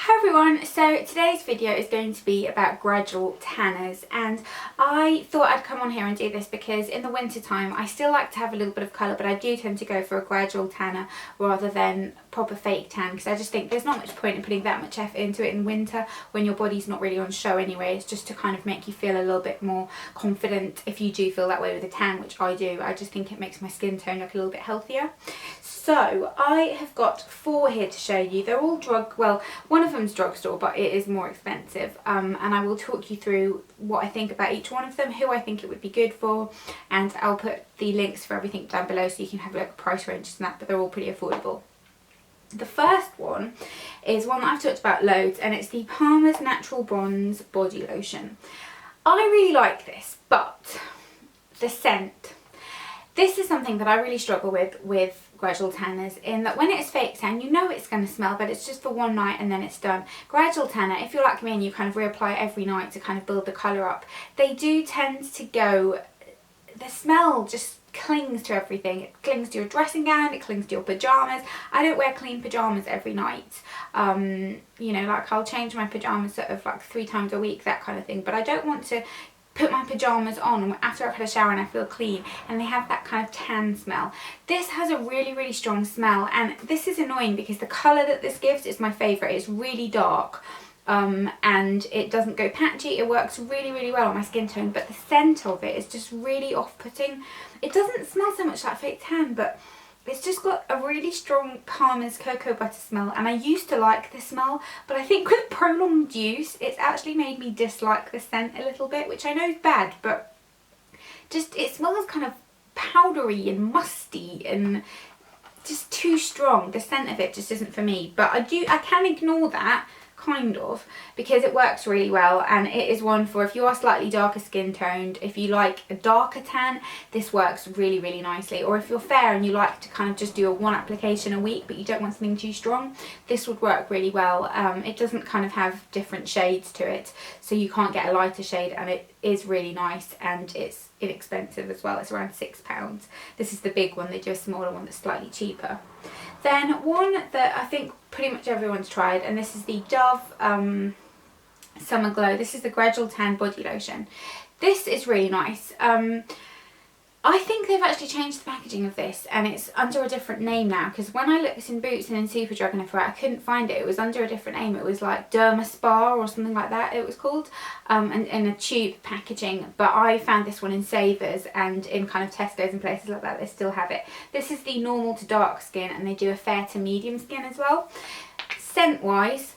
Hi everyone, so today's video is going to be about gradual tanners, and I thought I'd come on here and do this because in the winter time I still like to have a little bit of colour, but I do tend to go for a gradual tanner rather than proper fake tan, because I just think there's not much point in putting that much effort into it in winter when your body's not really on show anyway. It's just to kind of make you feel a little bit more confident if you do feel that way with a tan, which I do. I just think it makes my skin tone look a little bit healthier. So I have got 4 here to show you. They're all one of them's drugstore, but it is more expensive, and I will talk you through what I think about each one of them, who I think it would be good for, and I'll put the links for everything down below so you can have a look at price ranges and that, but they're all pretty affordable. The first one is one that I've talked about loads, and it's the Palmer's Natural Bronze Body Lotion. I really like this, but the scent. This is something that I really struggle with gradual tanners, in that when it's fake tan, you know it's going to smell, but it's just for one night and then it's done. Gradual tanner, if you're like me and you kind of reapply it every night to kind of build the colour up, they do tend to go, the smell just clings to everything. It clings to your dressing gown, it clings to your pyjamas. I don't wear clean pyjamas every night. You know, like I'll change my pyjamas sort of like 3 times a week, that kind of thing, but I don't want to put my pyjamas on after I've had a shower and I feel clean and they have that kind of tan smell. This has a really strong smell, and this is annoying because the colour that this gives is my favourite. It's really dark, and it doesn't go patchy. It works really well on my skin tone, but the scent of it is just really off-putting. It doesn't smell so much like fake tan, but it's just got a really strong Palmer's cocoa butter smell, and I used to like the smell, but I think with prolonged use it's actually made me dislike the scent a little bit, which I know is bad, but just it smells kind of powdery and musty and just too strong. The scent of it just isn't for me, but I can ignore that kind of, because it works really well, and it is one for if you are slightly darker skin toned, if you like a darker tan, this works really nicely, or if you're fair and you like to kind of just do a 1 application a week but you don't want something too strong, this would work really well. It doesn't kind of have different shades to it, so you can't get a lighter shade, and it is really nice, and it's inexpensive as well. It's around £6. This is the big one. They do a smaller one that's slightly cheaper. Then one that I think pretty much everyone's tried, and this is the Dove Summer Glow. This is the Gradual Tan Body Lotion. This is really nice. I think they've actually changed the packaging of this, and it's under a different name now, because when I looked in Boots and in Superdrug and everywhere, I couldn't find it. It was under a different name. It was like Derma Spa or something like that it was called, and in a tube packaging, but I found this one in Savers and in kind of Tesco's and places like that. They still have it. This is the normal to dark skin, and they do a fair to medium skin as well. Scent wise,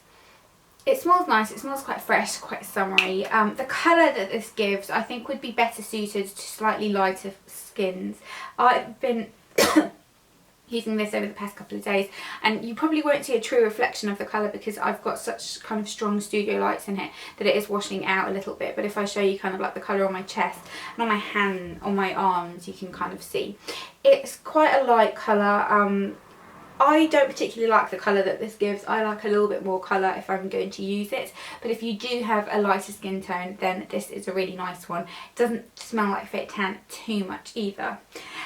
it smells nice. It smells quite fresh, quite summery. The colour that this gives I think would be better suited to slightly lighter skins. I've been using this over the past couple of days, and you probably won't see a true reflection of the colour because I've got such kind of strong studio lights in it that it is washing out a little bit, but if I show you kind of like the colour on my chest and on my hand, on my arms, you can kind of see. It's quite a light colour. I don't particularly like the colour that this gives. I like a little bit more colour if I'm going to use it, but if you do have a lighter skin tone, then this is a really nice one. It doesn't smell like fake tan too much either.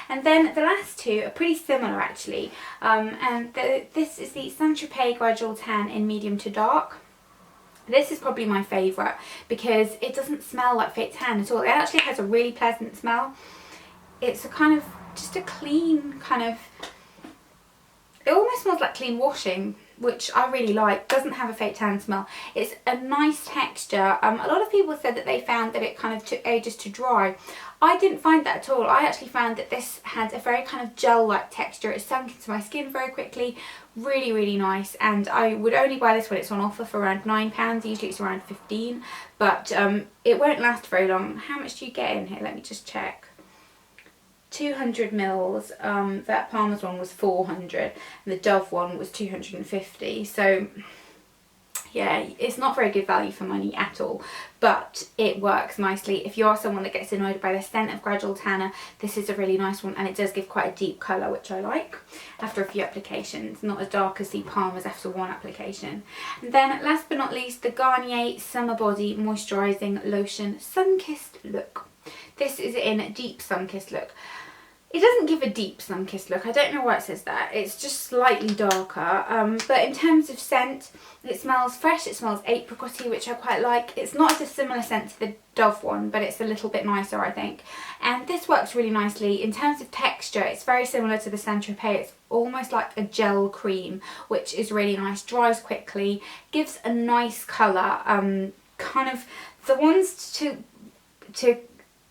And then the last 2 are pretty similar actually, and this is the Sonship Gradual Tan in medium to dark. This is probably my favourite because it doesn't smell like fake tan at all. It actually has a really pleasant smell. It's a kind of just a clean kind of, it almost smells like clean washing, which I really like. Doesn't have a fake tan smell. It's a nice texture. A lot of people said that they found that it kind of took ages to dry. I didn't find that at all. I actually found that this had a very kind of gel-like texture. It sunk into my skin very quickly. Really nice, and I would only buy this when it's on offer for around £9. Usually it's around 15, but it won't last very long. How much do you get in here? Let me just check. 200 mils. That Palmer's one was 400 and the Dove one was 250, so yeah, it's not very good value for money at all, but it works nicely. If you are someone that gets annoyed by the scent of gradual tanner, this is a really nice one, and it does give quite a deep colour, which I like after a few applications, not as dark as the Palmer's after 1 application. And then last but not least, the Garnier Summer Body Moisturizing Lotion Sunkissed Look. This is in Deep Sunkissed Look. It doesn't give a deep sun-kissed look. I don't know why it says that. It's just slightly darker. But in terms of scent, it smells fresh. It smells apricot-y, which I quite like. It's not a similar scent to the Dove one, but it's a little bit nicer, I think. And this works really nicely. In terms of texture, it's very similar to the Saint-Tropez. It's almost like a gel cream, which is really nice. Dries quickly, gives a nice colour. Kind of the ones to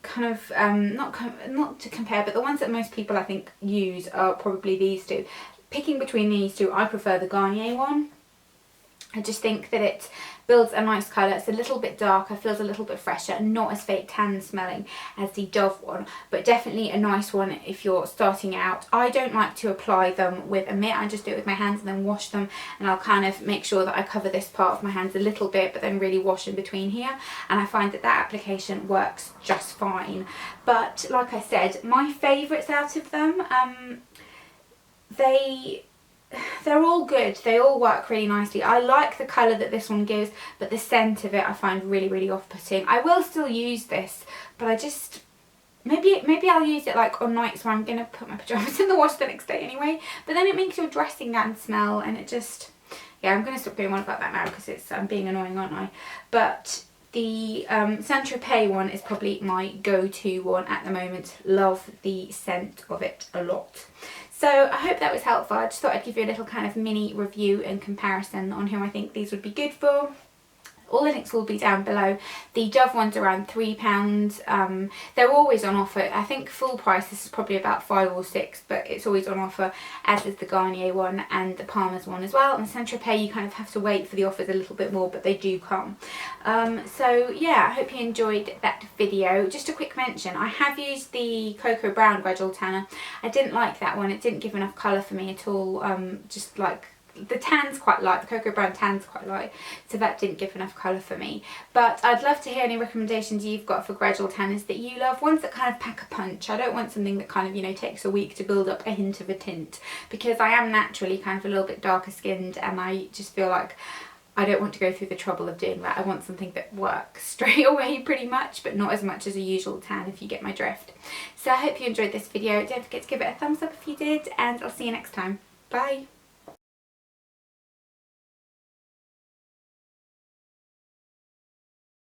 kind of not to compare, but the ones that most people I think use are probably these two. Picking between these two, I prefer the Garnier one. I just think that it builds a nice colour. It's a little bit darker, feels a little bit fresher, and not as fake tan smelling as the Dove one, but definitely a nice one if you're starting out. I don't like to apply them with a mitt. I just do it with my hands and then wash them, and I'll kind of make sure that I cover this part of my hands a little bit, but then really wash in between here, and I find that that application works just fine. But like I said, my favourites out of them, they're all good. They all work really nicely. I like the colour that this one gives, but the scent of it I find really, really off-putting. I will still use this, but I just... Maybe I'll use it like on nights where I'm going to put my pyjamas in the wash the next day anyway. But then it makes your dressing gown smell, and it just... Yeah, I'm going to stop going on about that now because I'm being annoying, aren't I? But the Saint-Tropez one is probably my go-to one at the moment. Love the scent of it a lot. So I hope that was helpful. I just thought I'd give you a little kind of mini review and comparison on who I think these would be good for. All the links will be down below. The Dove one's around £3. They're always on offer. I think full price this is probably about 5 or 6, but it's always on offer, as is the Garnier one and the Palmer's one as well. And Saint-Tropez, you kind of have to wait for the offers a little bit more, but they do come. So yeah, I hope you enjoyed that video. Just a quick mention, I have used the Cocoa Brown Gradual Tanner. I didn't like that one. It didn't give enough colour for me at all. Just like... The tan's quite light, the Cocoa Brown tan's quite light, so that didn't give enough colour for me. But I'd love to hear any recommendations you've got for gradual tanners that you love, ones that kind of pack a punch. I don't want something that kind of, you know, takes a week to build up a hint of a tint, because I am naturally kind of a little bit darker skinned, and I just feel like I don't want to go through the trouble of doing that. I want something that works straight away pretty much, but not as much as a usual tan, if you get my drift. So I hope you enjoyed this video. Don't forget to give it a thumbs up if you did, and I'll see you next time. Bye!